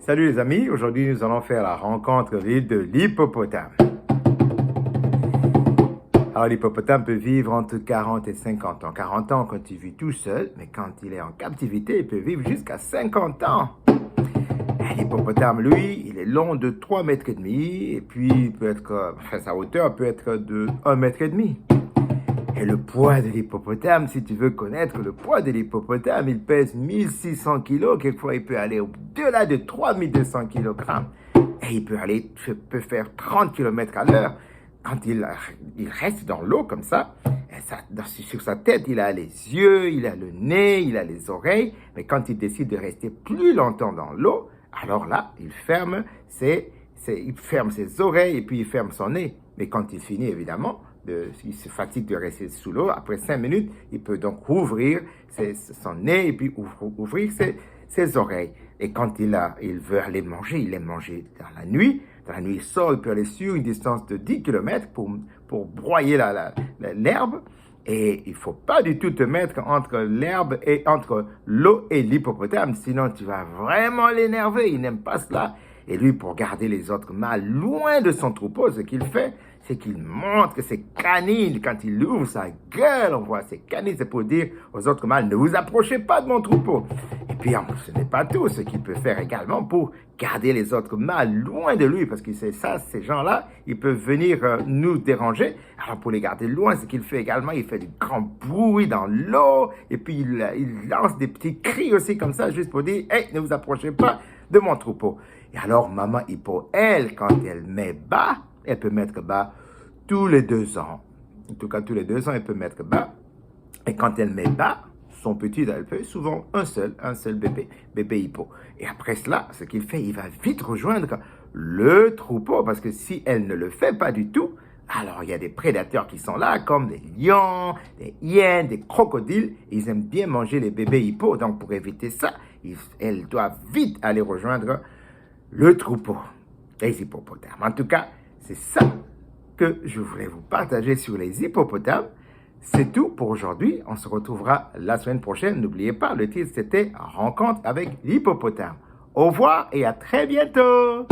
Salut les amis, aujourd'hui nous allons faire la rencontre de l'hippopotame. Alors l'hippopotame peut vivre entre 40 et 50 ans. 40 ans quand il vit tout seul, mais quand il est en captivité, il peut vivre jusqu'à 50 ans. L'hippopotame, lui, il est long de 3 mètres et demi, et puis il peut être, sa hauteur peut être de 1 mètre et demi. Et le poids de l'hippopotame, si tu veux connaître le poids de l'hippopotame, il pèse 1600 kg. Quelquefois, il peut aller au-delà de 3200 kg. Et il peut faire 30 km à l'heure. Quand il reste dans l'eau comme ça, sur sa tête, il a les yeux, il a le nez, il a les oreilles. Mais quand il décide de rester plus longtemps dans l'eau, alors là, il ferme ses oreilles et puis il ferme son nez. Mais quand il finit, évidemment, il se fatigue de rester sous l'eau. Après 5 minutes, il peut donc ouvrir son nez et puis ouvrir ses oreilles. Et quand il veut aller manger, il aime manger dans la nuit. Dans la nuit, il sort, il peut aller sur une distance de 10 km pour broyer l'herbe. Et il ne faut pas du tout te mettre entre l'herbe et entre l'eau et l'hippopotame, sinon tu vas vraiment l'énerver. Il n'aime pas cela. Et lui, pour garder les autres mâles loin de son troupeau, ce qu'il fait, c'est qu'il montre ses canines. Quand il ouvre sa gueule, on voit ses canines. C'est pour dire aux autres mâles, ne vous approchez pas de mon troupeau. Et puis, ce n'est pas tout. Ce qu'il peut faire également pour garder les autres mâles loin de lui, parce que c'est ça, ces gens-là, ils peuvent venir nous déranger. Alors, pour les garder loin, ce qu'il fait également, il fait du grand bruit dans l'eau. Et puis, il lance des petits cris aussi comme ça, juste pour dire, hey, ne vous approchez pas de mon troupeau. Et alors, maman hippo, elle, quand elle met bas, elle peut mettre bas tous les 2 ans. En tout cas, tous les 2 ans, elle peut mettre bas. Et quand elle met bas, son petit, elle fait souvent un seul bébé hippo. Et après cela, ce qu'il fait, il va vite rejoindre le troupeau, parce que si elle ne le fait pas du tout, alors il y a des prédateurs qui sont là, comme des lions, des hyènes, des crocodiles. Ils aiment bien manger les bébés hippos. Donc, pour éviter ça, elle doit vite aller rejoindre le troupeau, les hippopotames. En tout cas, c'est ça que je voulais vous partager sur les hippopotames. C'est tout pour aujourd'hui. On se retrouvera la semaine prochaine. N'oubliez pas, le titre c'était « Rencontre avec l'hippopotame ». Au revoir et à très bientôt.